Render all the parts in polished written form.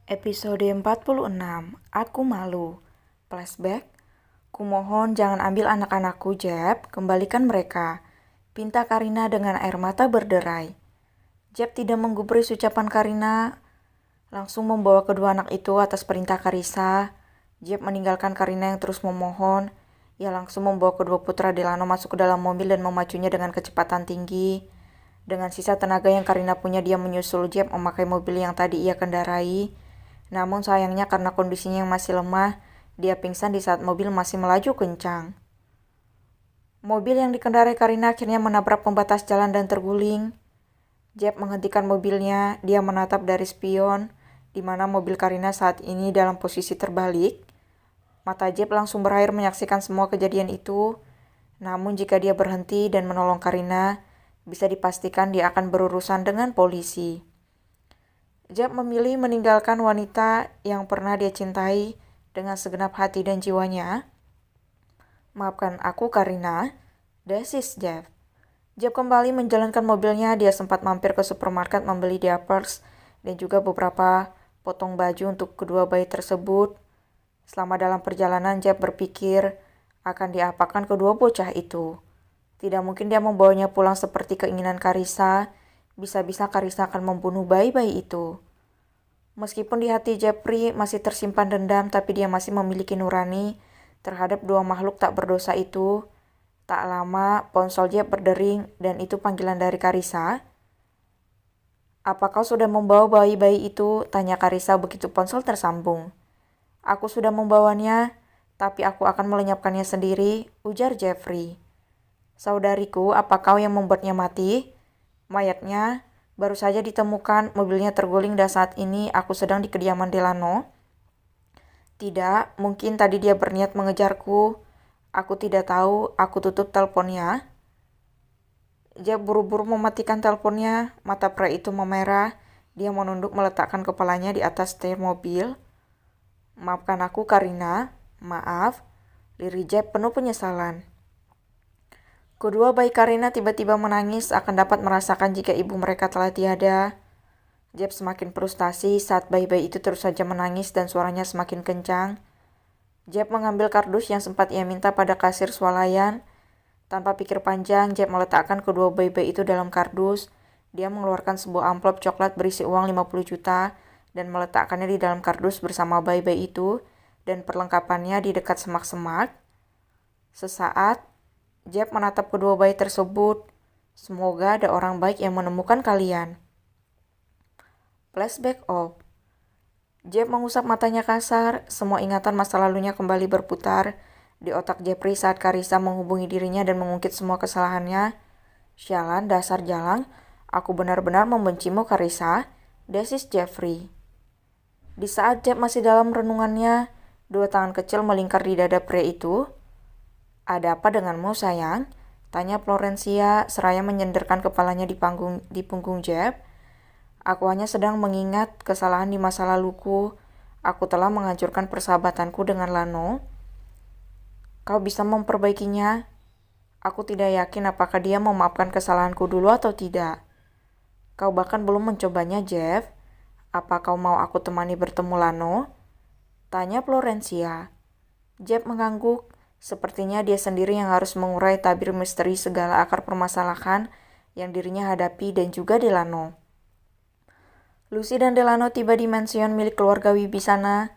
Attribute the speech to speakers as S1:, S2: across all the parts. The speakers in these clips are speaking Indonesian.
S1: Episode 46, Aku Malu. Flashback. Kumohon jangan ambil anak-anakku, Jeb. Kembalikan mereka. Pinta Karina dengan air mata berderai. Jeb tidak menggubris ucapan Karina, langsung membawa kedua anak itu atas perintah Karissa. Jeb meninggalkan Karina yang terus memohon. Ia langsung membawa kedua putra Delano masuk ke dalam mobil dan memacunya dengan kecepatan tinggi. Dengan sisa tenaga yang Karina punya, dia menyusul Jeb memakai mobil yang tadi ia kendarai. Namun sayangnya karena kondisinya yang masih lemah, dia pingsan di saat mobil masih melaju kencang. Mobil yang dikendarai Karina akhirnya menabrak pembatas jalan dan terguling. Jeb menghentikan mobilnya, dia menatap dari spion, di mana mobil Karina saat ini dalam posisi terbalik. Mata Jeb langsung berair menyaksikan semua kejadian itu. Namun jika dia berhenti dan menolong Karina, bisa dipastikan dia akan berurusan dengan polisi. Jeb memilih meninggalkan wanita yang pernah dia cintai dengan segenap hati dan jiwanya. Maafkan aku, Karina. This is Jeb. Jeb kembali menjalankan mobilnya. Dia sempat mampir ke supermarket membeli diapers dan juga beberapa potong baju untuk kedua bayi tersebut. Selama dalam perjalanan, Jeb berpikir akan diapakan kedua bocah itu. Tidak mungkin dia membawanya pulang seperti keinginan Karissa. Bisa-bisa Karissa akan membunuh bayi-bayi itu. Meskipun di hati Jeffrey masih tersimpan dendam, tapi dia masih memiliki nurani terhadap dua makhluk tak berdosa itu. Tak lama, ponsel Jeff berdering dan itu panggilan dari Karissa. "Apa kau sudah membawa bayi-bayi itu?" tanya Karissa begitu ponsel tersambung. "Aku sudah membawanya, tapi aku akan melenyapkannya sendiri," ujar Jeffrey. "Saudariku, apa kau yang membuatnya mati? Mayatnya baru saja ditemukan, mobilnya terguling dan saat ini aku sedang di kediaman Delano." "Tidak, mungkin tadi dia berniat mengejarku. Aku tidak tahu." Aku tutup teleponnya. Dia buru-buru mematikan teleponnya. Mata pria itu memerah. Dia menunduk meletakkan kepalanya di atas setir mobil. "Maafkan aku, Karina." "Maaf," lirik Jeb penuh penyesalan. Kedua bayi Karina tiba-tiba menangis, akan dapat merasakan jika ibu mereka telah tiada. Jeb semakin frustasi saat bayi-bayi itu terus saja menangis dan suaranya semakin kencang. Jeb mengambil kardus yang sempat ia minta pada kasir swalayan. Tanpa pikir panjang, Jeb meletakkan kedua bayi-bayi itu dalam kardus. Dia mengeluarkan sebuah amplop coklat berisi uang 50 juta dan meletakkannya di dalam kardus bersama bayi-bayi itu dan perlengkapannya di dekat semak-semak. Sesaat, Jeb menatap kedua bayi tersebut. "Semoga ada orang baik yang menemukan kalian." Flashback off. Jeb mengusap matanya kasar. Semua ingatan masa lalunya kembali berputar di otak Jeffrey saat Karissa menghubungi dirinya dan mengungkit semua kesalahannya. "Sialan, dasar jalang. Aku benar-benar membencimu, Karissa." This is Jeffrey. Di saat Jeb masih dalam renungannya, dua tangan kecil melingkar di dada pria itu. "Ada apa denganmu, sayang?" tanya Florencia seraya menyenderkan kepalanya di punggung Jeb. "Aku hanya sedang mengingat kesalahan di masa laluku. Aku telah menghancurkan persahabatanku dengan Lano. Kau bisa memperbaikinya?" "Aku tidak yakin apakah dia memaafkan kesalahanku dulu atau tidak." "Kau bahkan belum mencobanya, Jeff. Apa kau mau aku temani bertemu Lano?" tanya Florencia. Jeff mengangguk. Sepertinya dia sendiri yang harus mengurai tabir misteri segala akar permasalahan yang dirinya hadapi dan juga Delano. Lucy dan Delano tiba di mansion milik keluarga Wibisana.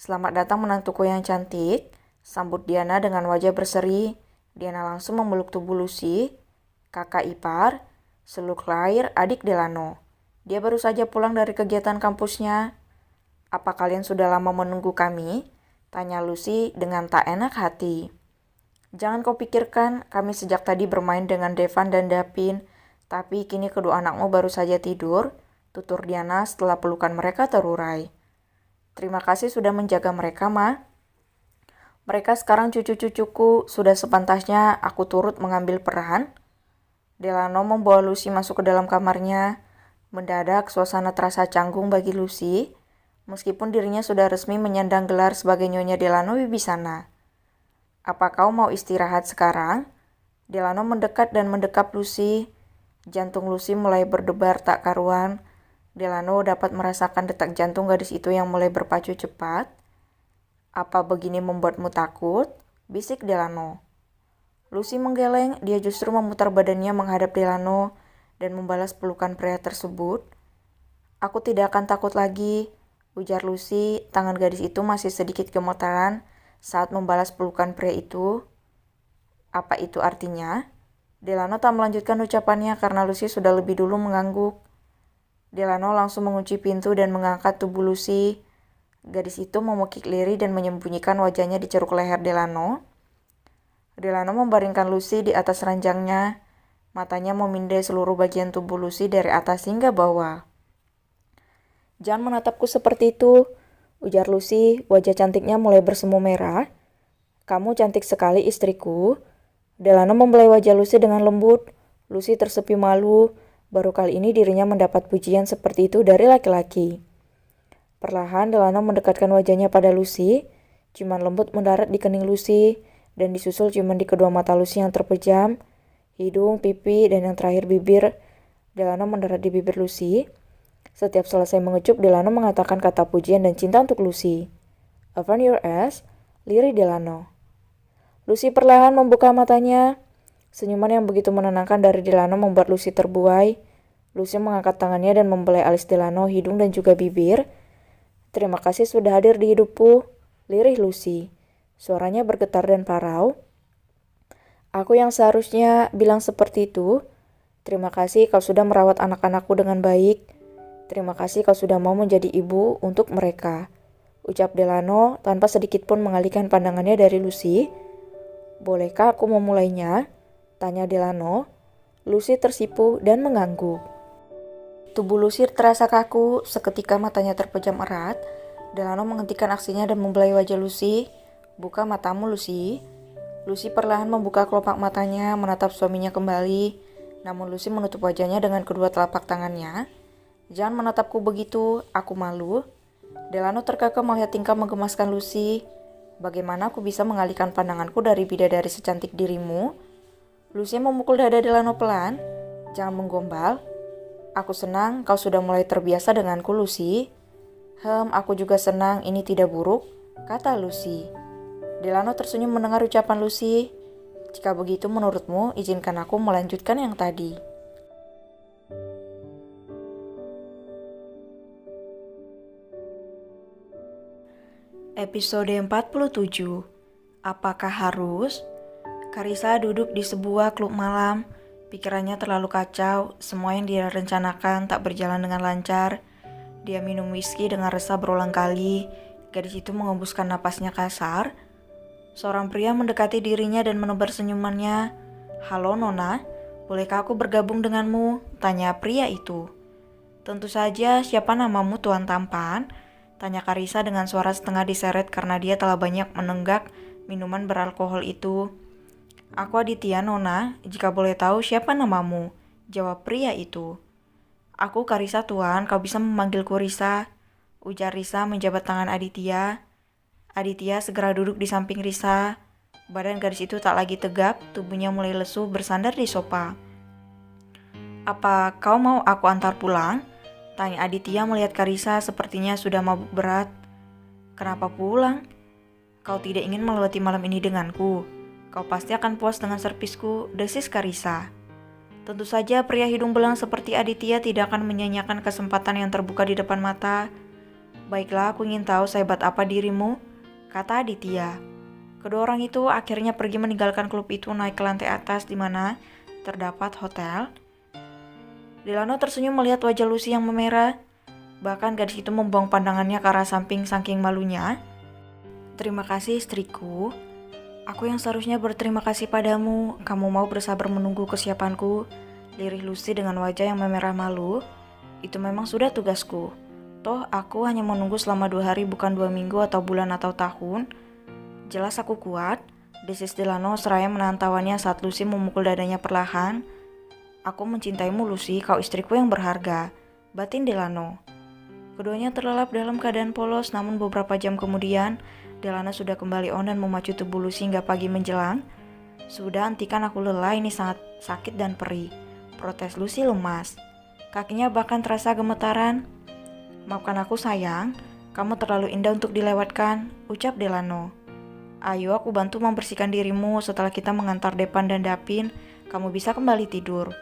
S1: "Selamat datang menantuku yang cantik," sambut Diana dengan wajah berseri. Diana langsung memeluk tubuh Lucy. "Kakak ipar, seluk lahir adik Delano. Dia baru saja pulang dari kegiatan kampusnya." "Apa kalian sudah lama menunggu kami?" tanya Lucy dengan tak enak hati. "Jangan kau pikirkan, kami sejak tadi bermain dengan Devan dan Dapin, tapi kini kedua anakmu baru saja tidur," tutur Diana setelah pelukan mereka terurai. "Terima kasih sudah menjaga mereka, Ma. Mereka sekarang cucu-cucuku, sudah sepantasnya aku turut mengambil peran." Delano membawa Lucy masuk ke dalam kamarnya. Mendadak suasana terasa canggung bagi Lucy. Meskipun dirinya sudah resmi menyandang gelar sebagai Nyonya Delano Wibisana. "Apa kau mau istirahat sekarang?" Delano mendekat dan mendekap Lucy. Jantung Lucy mulai berdebar tak karuan. Delano dapat merasakan detak jantung gadis itu yang mulai berpacu cepat. "Apa begini membuatmu takut?" bisik Delano. Lucy menggeleng, dia justru memutar badannya menghadap Delano dan membalas pelukan pria tersebut. "Aku tidak akan takut lagi," ujar Lucy. Tangan gadis itu masih sedikit gemetaran saat membalas pelukan pria itu. "Apa itu artinya?" Delano tak melanjutkan ucapannya karena Lucy sudah lebih dulu mengangguk. Delano langsung mengunci pintu dan mengangkat tubuh Lucy. Gadis itu memekik lirih dan menyembunyikan wajahnya di ceruk leher Delano. Delano membaringkan Lucy di atas ranjangnya. Matanya memindai seluruh bagian tubuh Lucy dari atas hingga bawah. "Jangan menatapku seperti itu," ujar Lucy. Wajah cantiknya mulai bersemu merah. "Kamu cantik sekali, istriku." Delano membelai wajah Lucy dengan lembut. Lucy tersepi malu. Baru kali ini dirinya mendapat pujian seperti itu dari laki-laki. Perlahan Delano mendekatkan wajahnya pada Lucy. Ciuman lembut mendarat di kening Lucy, dan disusul ciuman di kedua mata Lucy yang terpejam, hidung, pipi, dan yang terakhir bibir. Delano mendarat di bibir Lucy. Setiap selesai mengecup, Delano mengatakan kata pujian dan cinta untuk Lucy. "Open your eyes," lirih Delano. Lucy perlahan membuka matanya. Senyuman yang begitu menenangkan dari Delano membuat Lucy terbuai. Lucy mengangkat tangannya dan membelai alis Delano, hidung, dan juga bibir. "Terima kasih sudah hadir di hidupku," lirih Lucy. Suaranya bergetar dan parau. "Aku yang seharusnya bilang seperti itu. Terima kasih kau sudah merawat anak-anakku dengan baik. Terima kasih kau sudah mau menjadi ibu untuk mereka," ucap Delano tanpa sedikit pun mengalihkan pandangannya dari Lucy. "Bolehkah aku memulainya?" tanya Delano. Lucy tersipu dan mengangguk. Tubuh Lucy terasa kaku, seketika matanya terpejam erat. Delano menghentikan aksinya dan membelai wajah Lucy. "Buka matamu, Lucy." Lucy perlahan membuka kelopak matanya, menatap suaminya kembali. Namun Lucy menutup wajahnya dengan kedua telapak tangannya. "Jangan menatapku begitu, aku malu." Delano terkekeh melihat tingkah menggemaskan Lucy. "Bagaimana aku bisa mengalihkan pandanganku dari bidadari secantik dirimu?" Lucy memukul dada Delano pelan. "Jangan menggombal. Aku senang kau sudah mulai terbiasa denganku, Lucy." Aku juga senang, ini tidak buruk," kata Lucy. Delano tersenyum mendengar ucapan Lucy. "Jika begitu menurutmu, izinkan aku melanjutkan yang tadi." Episode 47. Apakah harus? Carissa duduk di sebuah klub malam. Pikirannya terlalu kacau, semua yang dia rencanakan tak berjalan dengan lancar. Dia minum whisky dengan resah berulang kali. Gadis itu mengembuskan napasnya kasar. Seorang pria mendekati dirinya dan menebar senyumannya. "Halo Nona, bolehkah aku bergabung denganmu?" tanya pria itu. "Tentu saja, siapa namamu Tuan Tampan?" tanya Carissa dengan suara setengah diseret karena dia telah banyak menenggak minuman beralkohol itu. "Aku Aditya, Nona. Jika boleh tahu siapa namamu?" jawab pria itu. "Aku Carissa, Tuan. Kau bisa memanggilku Risa," ujar Risa menjabat tangan Aditya. Aditya segera duduk di samping Risa. Badan gadis itu tak lagi tegap, tubuhnya mulai lesu bersandar di sofa. "Apa kau mau aku antar pulang?" tanya Aditya melihat Carissa sepertinya sudah mabuk berat. "Kenapa pulang? Kau tidak ingin melewati malam ini denganku? Kau pasti akan puas dengan servisku," desis Carissa. Tentu saja pria hidung belang seperti Aditya tidak akan menyanyiakan kesempatan yang terbuka di depan mata. "Baiklah, aku ingin tahu sehebat apa dirimu," kata Aditya. Kedua orang itu akhirnya pergi meninggalkan klub itu naik ke lantai atas di mana terdapat hotel. Delano tersenyum melihat wajah Lucy yang memerah. Bahkan gadis itu membuang pandangannya ke arah samping saking malunya. "Terima kasih istriku. Aku yang seharusnya berterima kasih padamu. Kamu mau bersabar menunggu kesiapanku," lirih Lucy dengan wajah yang memerah malu. "Itu memang sudah tugasku. Toh aku hanya menunggu selama 2 hari bukan 2 minggu atau bulan atau tahun. Jelas aku kuat," desis Delano seraya menahan tawannya saat Lucy memukul dadanya perlahan. "Aku mencintaimu Lucy, kau istriku yang berharga," batin Delano. Keduanya terlelap dalam keadaan polos, namun beberapa jam kemudian Delano sudah kembali on dan memacu tubuh Lucy hingga pagi menjelang. "Sudah, hentikan, aku lelah, ini sangat sakit dan perih," protes Lucy lemas. Kakinya bahkan terasa gemetaran. "Maafkan aku sayang, kamu terlalu indah untuk dilewatkan," ucap Delano. "Ayo aku bantu membersihkan dirimu, setelah kita mengantar Depan dan Dapin, kamu bisa kembali tidur."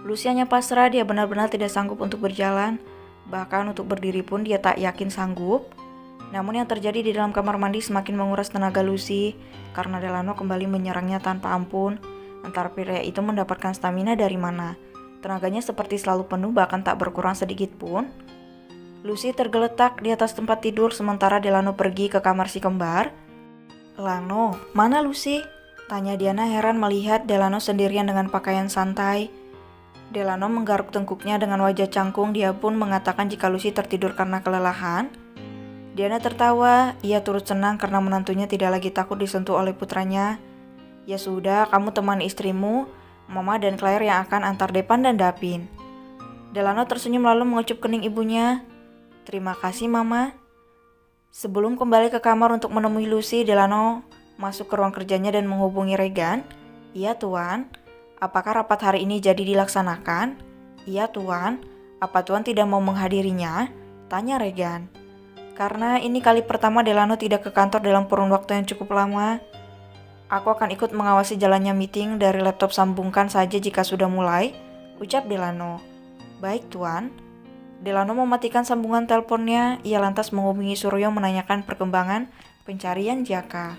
S1: Lucy hanya pasrah, dia benar-benar tidak sanggup untuk berjalan. Bahkan untuk berdiri pun dia tak yakin sanggup. Namun yang terjadi di dalam kamar mandi semakin menguras tenaga Lucy, karena Delano kembali menyerangnya tanpa ampun. Entah pria itu mendapatkan stamina dari mana. Tenaganya seperti selalu penuh, bahkan tak berkurang sedikit pun. Lucy tergeletak di atas tempat tidur sementara Delano pergi ke kamar si kembar. "Lano, mana Lucy?" tanya Diana heran melihat Delano sendirian dengan pakaian santai. Delano menggaruk tengkuknya dengan wajah cangkung. Dia pun mengatakan jika Lucy tertidur karena kelelahan. Diana tertawa. Ia turut senang karena menantunya tidak lagi takut disentuh oleh putranya. "Ya sudah, kamu temani istrimu, Mama dan Claire yang akan antar Depan dan Dapin." Delano tersenyum lalu mengecup kening ibunya. "Terima kasih, Mama." Sebelum kembali ke kamar untuk menemui Lucy, Delano masuk ke ruang kerjanya dan menghubungi Regan. "Iya, Tuan. Apakah rapat hari ini jadi dilaksanakan?" "Iya, Tuan. Apa Tuan tidak mau menghadirinya?" tanya Regan. "Karena ini kali pertama Delano tidak ke kantor dalam kurun waktu yang cukup lama. Aku akan ikut mengawasi jalannya meeting dari laptop, sambungkan saja jika sudah mulai," ucap Delano. "Baik, Tuan." Delano mematikan sambungan teleponnya. Ia lantas menghubungi Suryo menanyakan perkembangan pencarian Jaka.